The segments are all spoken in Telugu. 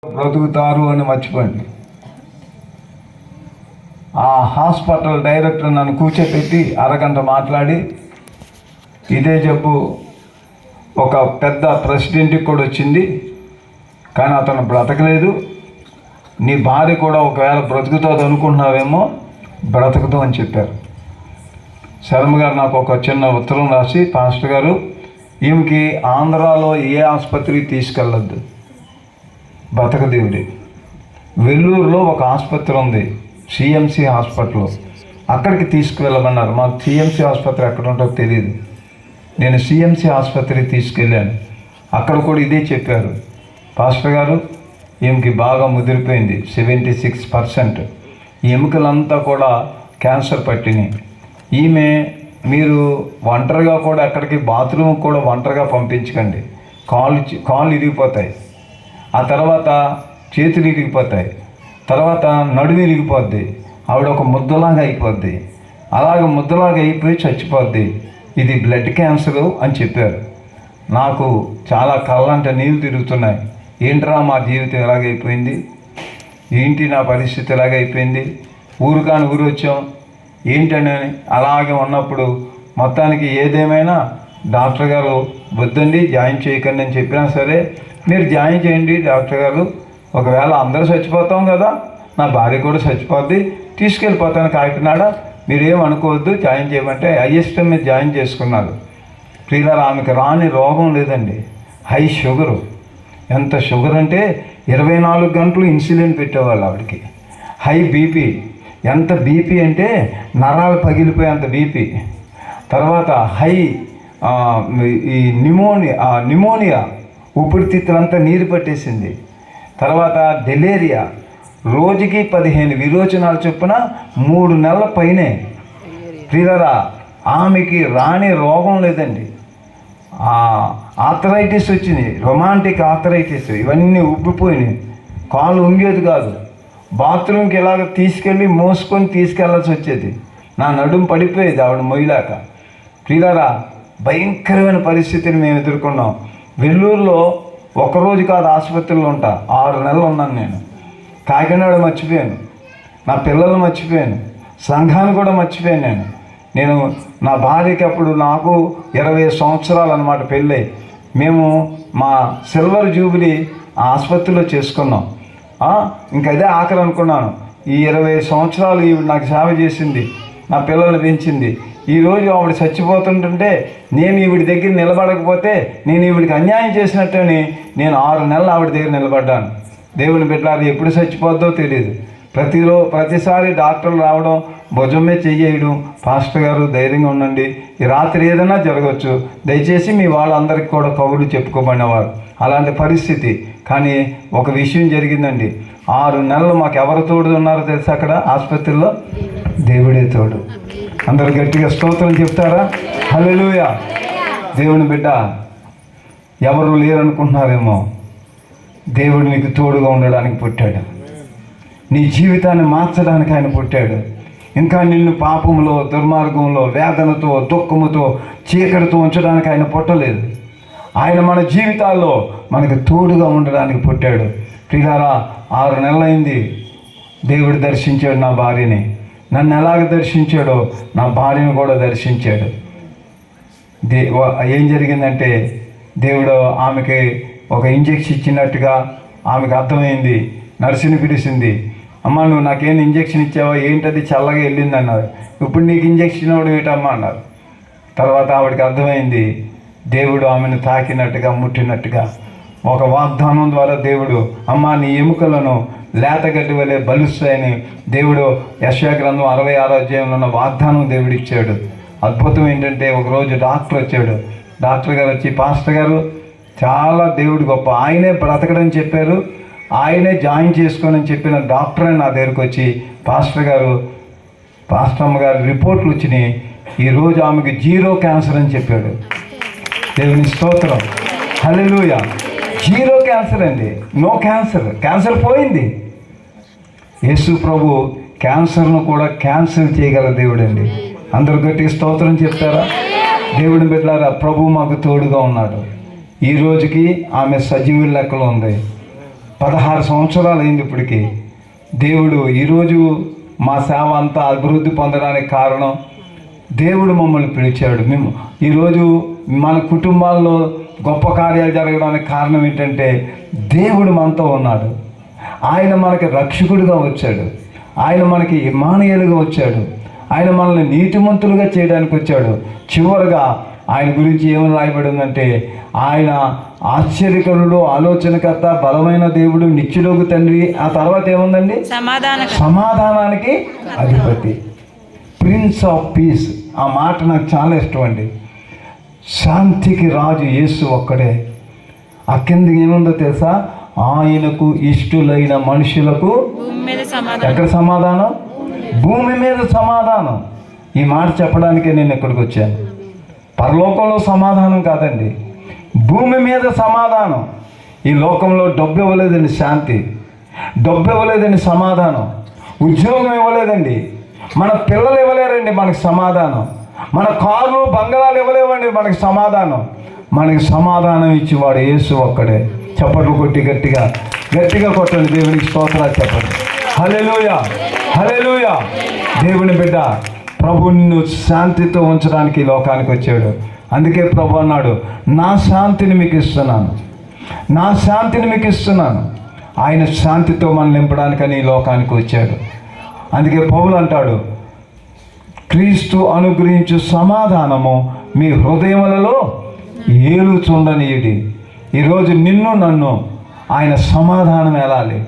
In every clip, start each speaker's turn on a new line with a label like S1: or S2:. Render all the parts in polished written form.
S1: బ్రతుకుతారు అని మర్చిపోయింది. ఆ హాస్పిటల్ డైరెక్టర్ నన్ను కూర్చోపెట్టి అరగంట మాట్లాడి ఇదే జబ్బు ఒక పెద్ద ప్రెసిడెంట్కి కూడా వచ్చింది, కానీ అతను బ్రతకలేదు. నీ భార్య కూడా ఒకవేళ బ్రతుకుతుంది అనుకుంటున్నావేమో, బ్రతకదు అని చెప్పారు. శర్మ గారు నాకు ఒక చిన్న ఉత్తరం రాసి, పాస్టర్ గారు ఈమెకి ఆంధ్రాలో ఏ ఆసుపత్రికి తీసుకెళ్ళొద్దు, బ్రతకదేవుడి. వెల్లూరులో ఒక ఆసుపత్రి ఉంది, సిఎంసి హాస్పిటల్, అక్కడికి తీసుకువెళ్ళమన్నారు. మాకు సిఎంసి ఆసుపత్రి ఎక్కడ ఉంటుందో తెలియదు. నేను సిఎంసి ఆసుపత్రికి తీసుకెళ్ళాను. అక్కడ కూడా ఇదే చెప్పారు, పాస్టర్ గారు ఈమెకి బాగా ముదిరిపోయింది, 76%. ఈ ఎముకలంతా కూడా క్యాన్సర్ పట్టినాయి. ఈమె మీరు ఒంటరిగా కూడా ఎక్కడికి బాత్రూమ్ కూడా ఒంటరిగా పంపించకండి, కాళ్ళు ఇరిగిపోతాయి, ఆ తర్వాత చేతులు ఇరిగిపోతాయి, తర్వాత నడుము ఇరిగిపోద్ది, ఆవిడ ఒక ముద్దలాగా అయిపోద్ది, అలాగ ముద్దలాగా అయిపోయి చచ్చిపోద్ది, ఇది బ్లడ్ క్యాన్సరు అని చెప్పారు. నాకు చాలా కళ్ళంట నీళ్ళు తిరుగుతున్నాయి. ఏంట్రా మా జీవితం ఎలాగైపోయింది, ఏంటి నా పరిస్థితి ఎలాగైపోయింది, ఊరు కాని ఊరు వచ్చాం ఏంటని అలాగే ఉన్నప్పుడు మొత్తానికి ఏదేమైనా డాక్టర్ గారు వద్దండి జాయిన్ చేయకండి అని చెప్పినా సరే, మీరు జాయిన్ చేయండి డాక్టర్ గారు, ఒకవేళ అందరూ చచ్చిపోతాం కదా, నా భార్య కూడా చచ్చిపోద్ది, తీసుకెళ్ళిపోతాను కాకినాడ, మీరేం అనుకోవద్దు జాయిన్ చేయమంటే ఐఎస్ఎం మీద జాయిన్ చేసుకున్నారు. ప్రియులారా, ఆమెకు రాని రోగం లేదండి, హై షుగరు. ఎంత షుగర్ అంటే 24 గంటలు ఇన్సులిన్ పెట్టేవాళ్ళు ఆవిడకి. హై బీపీ, ఎంత బీపీ అంటే నరాలు పగిలిపోయేంత బీపీ. తర్వాత హై ఈ నిమోనియా, ఊపిరితిత్తులంతా నీరు పట్టేసింది. తర్వాత డెలేరియా, రోజుకి 15 విరోచనాలు చొప్పున 3 నెలల పైనే. ప్రియులారా, ఆమెకి రాని రోగం లేదండి. ఆర్థరైటిస్ వచ్చింది, రొమాంటిక్ ఆర్థరైటిస్, ఇవన్నీ ఉబ్బిపోయినాయి, కాలు ఉంగేది కాదు, బాత్రూమ్కి ఇలాగ తీసుకెళ్ళి మోసుకొని తీసుకెళ్లాల్సి వచ్చేది, నా నడుము పడిపోయేది ఆవిడ మొయ్యలేక. ప్రియులారా, భయంకరమైన పరిస్థితిని మేము ఎదుర్కొన్నాం. వెల్లూరులో ఒకరోజు కాదు ఆసుపత్రిలో ఉంటా, 6 నెలలు ఉన్నాను నేను. కాకినాడ మర్చిపోయాను, నా పిల్లలు మర్చిపోయాను, సంఘాన్ని కూడా మర్చిపోయాను. నేను నా భార్యకి అప్పుడు నాకు 20 సంవత్సరాలు అన్నమాట పెళ్ళై. మేము మా సిల్వర్ జూబిలీ ఆసుపత్రిలో చేసుకున్నాం. ఇంకా అదే ఆఖరి అనుకున్నాను. ఈ 20 సంవత్సరాలు ఈవిడ నాకు సేవ చేసింది, నా పిల్లల్ని పెంచింది. ఈరోజు ఆవిడ చచ్చిపోతుంటుంటే నేను ఈవిడి దగ్గర నిలబడకపోతే నేను ఈవిడికి అన్యాయం చేసినట్టని నేను 6 నెలలు ఆవిడ దగ్గర నిలబడ్డాను. దేవుని బిడ్డ, అది ఎప్పుడు చచ్చిపోద్దో తెలియదు. ప్రతిసారి డాక్టర్లు రావడం, భుజం మీద చెయ్యడం, పాస్టర్ గారు ధైర్యంగా ఉండండి, ఈ రాత్రి ఏదైనా జరగవచ్చు, దయచేసి మీ వాళ్ళందరికీ కూడా కబుర్లు చెప్పుకోబడినవారు. అలాంటి పరిస్థితి. కానీ ఒక విషయం జరిగిందండి, 6 నెలలు మాకు ఎవరు తోడు ఉన్నారో తెలుసా అక్కడ ఆసుపత్రిలో? దేవుడే తోడు. అందరు గట్టిగా స్తోత్రం చెప్తారా? హల్లెలూయా. దేవుని బిడ్డ, ఎవరు లేరనుకుంటున్నారేమో, దేవుడు నీకు తోడుగా ఉండడానికి పుట్టాడు, నీ జీవితాన్ని మార్చడానికి ఆయన పుట్టాడు. ఇంకా నిన్ను పాపంలో, దుర్మార్గంలో, వేదనతో, దుఃఖముతో, చీకటితో ఉంచడానికి ఆయన పుట్టలేదు. ఆయన మన జీవితాల్లో మనకు తోడుగా ఉండడానికి పుట్టాడు. ప్రియులారా, 6 నెలలైంది దేవుడు దర్శించాడు నా భార్యని. నన్ను ఎలాగ దర్శించాడో నా భార్యను కూడా దర్శించాడు. ఏం జరిగిందంటే, దేవుడు ఆమెకి ఒక ఇంజెక్షన్ ఇచ్చినట్టుగా ఆమెకు అర్థమైంది. నర్సుని పిలిచింది, అమ్మ నువ్వు నాకేం ఇంజెక్షన్ ఇచ్చావో, ఏంటది చల్లగా వెళ్ళింది అన్నారు. ఇప్పుడు నీకు ఇంజెక్షన్ ఇవ్వడం ఏంటమ్మా అన్నారు. తర్వాత ఆవిడకి అర్థమైంది, దేవుడు ఆమెను తాకినట్టుగా, ముట్టినట్టుగా. ఒక వాగ్దానం ద్వారా దేవుడు, అమ్మ నీ ఎముకలను లేతగడ్డి వలె బలుస్తాయని దేవుడు యెషయా గ్రంథం 66వ అధ్యాయంలో ఉన్న వాగ్దానం దేవుడు ఇచ్చాడు. అద్భుతం ఏంటంటే, ఒకరోజు డాక్టర్ వచ్చాడు. డాక్టర్ గారు వచ్చి, పాస్టర్ గారు చాలా దేవుడు గొప్ప, ఆయనే బ్రతకడని చెప్పారు, ఆయనే జాయిన్ చేసుకోనని చెప్పిన డాక్టరే నా దగ్గరకు వచ్చి, పాస్టర్ అమ్మగారు రిపోర్ట్లు వచ్చినాయి, ఈరోజు ఆమెకి 0 క్యాన్సర్ అని చెప్పాడు. దేవుని స్తోత్రం, హల్లెలూయా. 0 క్యాన్సర్ అండి, నో క్యాన్సర్, క్యాన్సర్ పోయింది. యేసు ప్రభు క్యాన్సర్ను కూడా క్యాన్సర్ చేయగల దేవుడు అండి. అందరూ గట్టిగా స్తోత్రం చెప్తారా? దేవుని బిడ్డలారా, ప్రభు మాకు తోడుగా ఉన్నాడు. ఈ రోజుకి ఆమె సజీవుల లెక్కలో ఉంది. 16 సంవత్సరాలు అయింది ఇప్పటికి. దేవుడు ఈరోజు మా సేవ అంతా అభివృద్ధి పొందడానికి కారణం దేవుడు మమ్మల్ని పిలిచాడు. మేము ఈరోజు మన కుటుంబాల్లో గొప్ప కార్యాలు జరగడానికి కారణం ఏంటంటే దేవుడు మనతో ఉన్నాడు. ఆయన మనకి రక్షకుడిగా వచ్చాడు. ఆయన మనకి ఇమ్మానుయేలుగా వచ్చాడు. ఆయన మనల్ని నీతిమంతులుగా చేయడానికి వచ్చాడు. చివరిగా ఆయన గురించి ఏమని రాయబడిందంటే ఆయన ఆశ్చర్యకరుడు, ఆలోచనకర్త, బలమైన దేవుడు, నిత్యుడగు తండ్రి. ఆ తర్వాత ఏముందండి? సమాధానానికి అధిపతి, ప్రిన్స్ ఆఫ్ పీస్. ఆ మాట నాకు చాలా ఇష్టం అండి. శాంతికి రాజు యేసు ఒక్కడే. ఆ కిందకి ఏముందో తెలుసా? ఆయనకు ఇష్టులైన మనుషులకు ఎక్కడ సమాధానం? భూమి మీద సమాధానం. ఈ మాట చెప్పడానికే నేను ఇక్కడికి వచ్చాను. పరలోకంలో సమాధానం కాదండి, భూమి మీద సమాధానం. ఈ లోకంలో డబ్బు ఇవ్వలేదండి శాంతి, డబ్బు ఇవ్వలేదండి సమాధానం, ఉద్యోగం ఇవ్వలేదండి, మన పిల్లలు ఇవ్వలేరండి మనకి సమాధానం, మన కార్లు బంగళాలు ఇవ్వలేవండి మనకి సమాధానం. మనకి సమాధానం ఇచ్చేవాడు యేసు ఒక్కడే. చప్పట్లు కొట్టి గట్టిగా గట్టిగా కొట్టండి, దేవునికి స్తోత్రాలు చెప్పండి. హల్లెలూయా, హల్లెలూయా. దేవుని బిడ్డ, ప్రభు నిన్ను శాంతితో ఉంచడానికి ఈ లోకానికి వచ్చాడు. అందుకే ప్రభు అన్నాడు, నా శాంతిని మీకు ఇస్తున్నాను, నా శాంతిని మీకు ఇస్తున్నాను. ఆయన శాంతితో మనం నింపడానికని ఈ లోకానికి వచ్చాడు. అందుకే పౌలు అంటాడు, క్రీస్తు అనుగ్రహించు సమాధానము మీ హృదయములలో ఏలుచుండనీయుడి. ఈరోజు నిన్ను నన్ను ఆయన సమాధానం వెళ్ళాలి.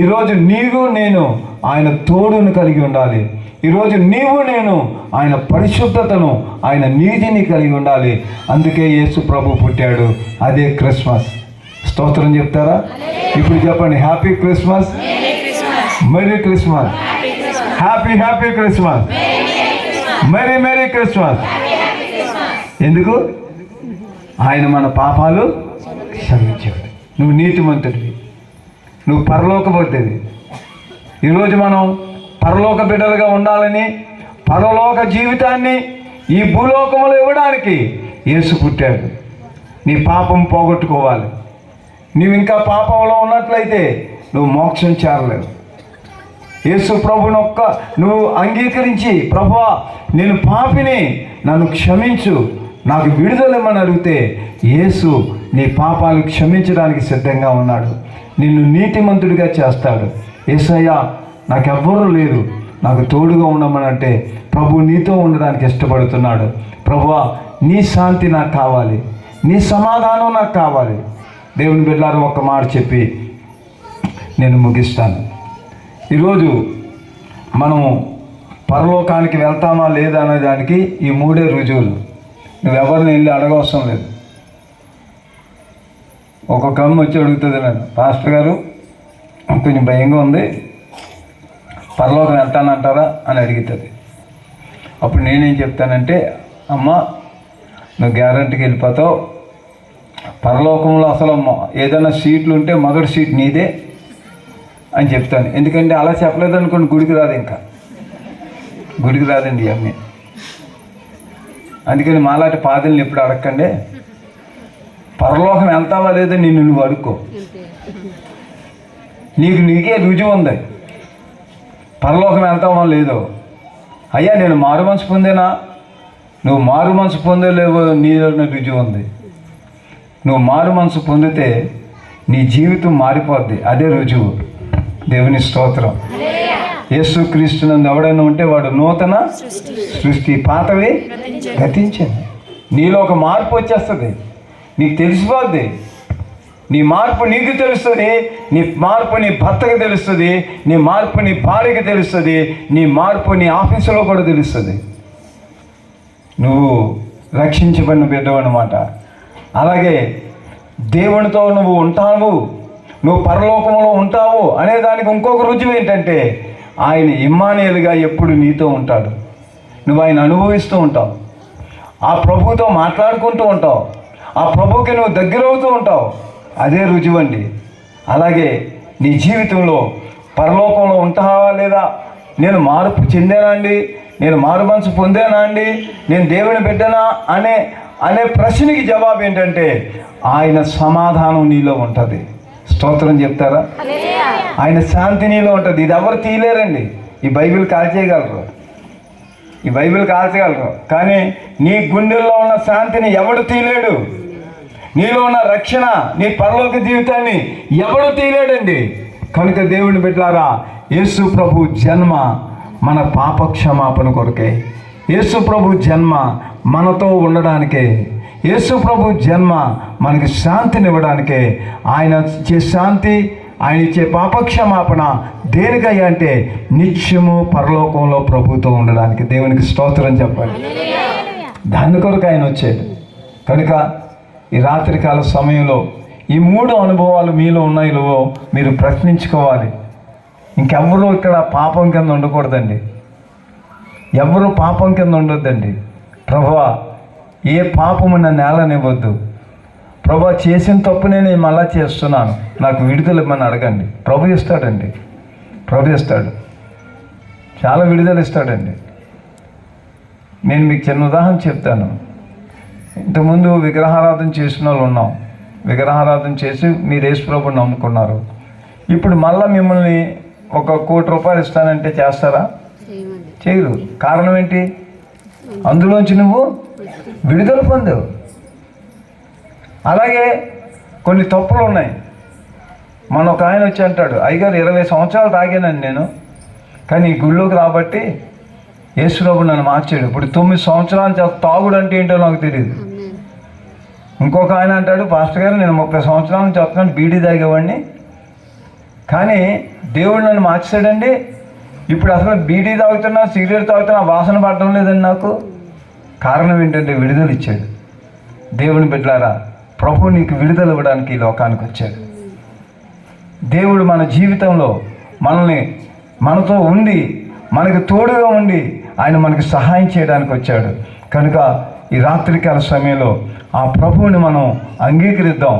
S1: ఈరోజు నీవు నేను ఆయన తోడును కలిగి ఉండాలి. ఈరోజు నీవు నేను ఆయన పరిశుద్ధతను, ఆయన నీతిని కలిగి ఉండాలి. అందుకే యేసు ప్రభు పుట్టాడు. అదే క్రిస్మస్. స్తోత్రం చెప్తారా? ఇప్పుడు చెప్పండి, happy Christmas, merry Christmas, happy happy Christmas, merry merry Christmas. ఎందుకు? ఆయన మన పాపాలు క్షమించాడు. నువ్వు నీతిమంతుడివి, నువ్వు పరలోకబద్ధుడివి. ఈరోజు మనం పరలోక బిడ్డలుగా ఉండాలని, పరలోక జీవితాన్ని ఈ భూలోకంలో ఇవ్వడానికి యేసు పుట్టాడు. నీ పాపం పోగొట్టుకోవాలి. నువ్వు ఇంకా పాపంలో ఉన్నట్లయితే నువ్వు మోక్షం చేరలేవు. యేసు ప్రభుని నువ్వు అంగీకరించి, ప్రభువా నేను పాపిని, నన్ను క్షమించు, నాకు విడుదలమని అడిగితే యేసు నీ పాపాలు క్షమించడానికి సిద్ధంగా ఉన్నాడు. నిన్ను నీతిమంతుడిగా చేస్తాడు. యేసయ్యా నాకెవ్వరూ లేరు, నాకు తోడుగా ఉండమని అంటే ప్రభు నీతో ఉండడానికి ఇష్టపడుతున్నాడు. ప్రభువా నీ శాంతి నాకు కావాలి, నీ సమాధానం నాకు కావాలి. దేవుని బిడ్డలారా, ఒక్క మాట చెప్పి నేను ముగిస్తాను. ఈరోజు మనము పరలోకానికి వెళ్తామా లేదా అనే దానికి ఈ 3 రుజువులు. నువ్వెవరిని వెళ్ళి అడగవసరం లేదు. ఒక్కొక్క అమ్మ వచ్చి అడుగుతుంది, నేను పాస్టర్ గారు కొంచెం భయంగా ఉంది, పరలోకం వెళ్తానంటారా అని అడుగుతుంది. అప్పుడు నేనేం చెప్తానంటే, అమ్మ నువ్వు గ్యారంటీకి వెళ్ళిపోతావు. పరలోకంలో అసలు ఏదైనా సీట్లు ఉంటే మొదటి సీట్ నీదే అని చెప్తాను. ఎందుకంటే అలా చెప్పలేదు అనుకోండి, గుడికి రాదు, ఇంకా గుడికి రాదండి అన్నీ. అందుకని మాలాంటి పాదల్ని ఎప్పుడు అడగకండి. పరలోకం వెళ్తావా లేదా నిన్ను నువ్వు అడుక్కో. నీకే రుజువు ఉంది, పరలోకం వెళ్తావా లేదో. అయ్యా నేను మారు మనసు పొందేనా? నువ్వు మారు మనసు పొందలేవో నీలోనే రుజువు ఉంది. నువ్వు మారు మనసు పొందితే నీ జీవితం మారిపోద్ది, అదే రుజువు. దేవుని స్తోత్రం. యేసుక్రీస్తునందు ఎవడైనా ఉంటే వాడు నూతన సృష్టి, పాతవి గతించింది. నీలో ఒక మార్పు వచ్చేస్తుంది, నీకు తెలిసిపోద్ది. నీ మార్పు నీకు తెలుస్తుంది, నీ మార్పు నీ భర్తకి తెలుస్తుంది, నీ మార్పు నీ భార్యకి తెలుస్తుంది, నీ మార్పు నీ ఆఫీసులో కూడా తెలుస్తుంది. నువ్వు రక్షించబడిన బిడ్డవు అన్నమాట. అలాగే దేవునితో నువ్వు ఉంటావు, నువ్వు పరలోకంలో ఉంటావు అనేదానికి ఇంకొక రుజువు ఏంటంటే ఆయన ఇమ్మానుయేలుగా ఎప్పుడు నీతో ఉంటాడు. నువ్వు ఆయన అనుభవిస్తూ ఉంటావు, ఆ ప్రభువుతో మాట్లాడుకుంటూ ఉంటావు, ఆ ప్రభువుకి నువ్వు దగ్గరవుతూ ఉంటావు. అదే రుజువు అండి. అలాగే నీ జీవితంలో పరలోకంలో ఉంటావా లేదా, నేను మార్పు చెందానా అండి, నేను మారు మనసు పొందానా అండి, నేను దేవుని బిడ్డనా అనే ప్రశ్నకి జవాబు ఏంటంటే ఆయన సమాధానం నీలో ఉంటుంది. స్తోత్రం చెప్తారా? ఆయన శాంతి నీలో ఉంటుంది. ఇది ఎవరు తీయలేరండి. ఈ బైబిల్ కాల్చేయగలరు, ఈ బైబిల్ కాల్చగలరు, కానీ నీ గుండెల్లో ఉన్న శాంతిని ఎవడు తీయలేడు. నీలో ఉన్న రక్షణ, నీ పరలోక జీవితాన్ని ఎవడు తీయలేడండి. కనుక దేవుని బిడ్డలారా, యేసు ప్రభు జన్మ మన పాప క్షమాపణ కొరకే. యేసు ప్రభు జన్మ మనతో ఉండడానికే. యేసు ప్రభు జన్మ మనకి శాంతినివ్వడానికే. ఆయన ఇచ్చే శాంతి, ఆయన ఇచ్చే పాపక్షమాపణ దేనికయ్యా అంటే నిత్యము పరలోకంలో ప్రభుతో ఉండడానికి. దేవునికి స్తోత్రం చెప్పండి. దాని కొరకు ఆయన వచ్చాడు. కనుక ఈ రాత్రికాల సమయంలో ఈ 3 అనుభవాలు మీలో ఉన్నాయో మీరు ప్రశ్నించుకోవాలి. ఇంకెవ్వరూ ఇక్కడ పాపం కింద ఉండకూడదండి. ఎవరు పాపం కింద ఉండొద్దండి. ప్రభువా, ఏ పాపము నన్ను నేలనివ్వద్దు. ప్రభు చేసిన తప్పునే నేను మళ్ళా చేస్తున్నాను, నాకు విడుదల ఇమ్మని అడగండి. ప్రభు ఇస్తాడండి, ప్రభు ఇస్తాడు, చాలా విడుదల ఇస్తాడండి. నేను మీకు చిన్న ఉదాహరణ చెప్తాను. ఇంతకుముందు విగ్రహారాధన చేసిన వాళ్ళు ఉన్నాం. విగ్రహారాధన చేసి మీరు యేసు ప్రభుని నమ్ముకున్నారు. ఇప్పుడు మళ్ళీ మిమ్మల్ని ₹1 కోటి ఇస్తానంటే చేస్తారా? చేయరు. కారణం ఏంటి? అందులోంచి నువ్వు విడుదల పొందావు. అలాగే కొన్ని తప్పులు ఉన్నాయి. మన ఒక ఆయన వచ్చి అంటాడు, అయ్యగారు 20 సంవత్సరాలు తాగానండి నేను, కానీ ఈ గుళ్ళోకి రాబట్టి యేసుప్రభు నన్ను మార్చాడు. ఇప్పుడు 9 సంవత్సరాలు తాగుడు అంటే ఏంటో నాకు తెలియదు. ఇంకొక ఆయన అంటాడు, పాస్టర్ గారు నేను 30 సంవత్సరాల నుంచి వస్తున్నాను, బీడీ తాగేవాడిని, కానీ దేవుడు నన్ను మార్చాడండి. ఇప్పుడు అసలు బీడీ తాగుతున్నా, సిగరెట్ తాగుతున్నా, వాసన పడడం లేదండి నాకు. కారణం ఏంటంటే విడుదల ఇచ్చాడు. దేవుని బిడ్డలారా, ప్రభు నీకు విడుదల ఇవ్వడానికి ఈ లోకానికి వచ్చాడు. దేవుడు మన జీవితంలో మనతో ఉండి, మనకు తోడుగా ఉండి, ఆయన మనకు సహాయం చేయడానికి వచ్చాడు. కనుక ఈ రాత్రికాల సమయంలో ఆ ప్రభువుని మనం అంగీకరిద్దాం.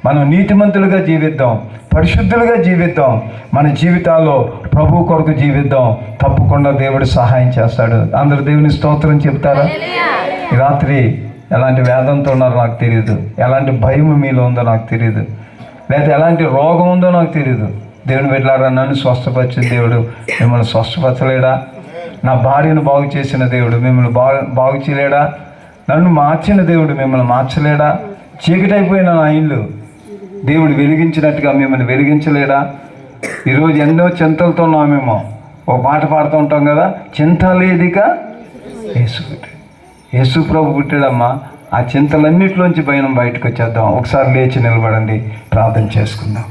S1: మనం నీతిమంతులుగా జీవిద్దాం, పరిశుద్ధులుగా జీవిద్దాం. మన జీవితాల్లో ప్రభు కొరకు జీవిద్దాం. తప్పకుండా దేవుడు సహాయం చేస్తాడు. అందరూ దేవుని స్తోత్రం చెప్తారా? ఈ రాత్రి ఎలాంటి వేదంతో ఉన్నారో నాకు తెలియదు, ఎలాంటి భయం మీలో ఉందో నాకు తెలియదు, లేదా ఎలాంటి రోగం ఉందో నాకు తెలియదు. దేవుని బిడ్డలారా, నన్ను స్వస్థపరిచిన దేవుడు మిమ్మల్ని స్వస్థపరచలేడా? నా భార్యను బాగు చేసిన దేవుడు మిమ్మల్ని బాగు చేయలేడా? నన్ను మార్చిన దేవుడు మిమ్మల్ని మార్చలేడా? చీకటైపోయిన నా ఇల్లు దేవుడు వెలిగించినట్టుగా మిమ్మల్ని వెలిగించలేడా? ఈరోజు ఎన్నో చింతలతో ఉన్నామేమో. ఒక పాట పాడుతూ ఉంటాం కదా, చింత లేదిక యేసు పుట్టాడు. యేసు ప్రభు పుట్టాడమ్మా. ఆ చింతలన్నిటిలోంచి బయటకు వచ్చేద్దాం. ఒకసారి లేచి నిలబడండి, ప్రార్థన చేసుకుందాం.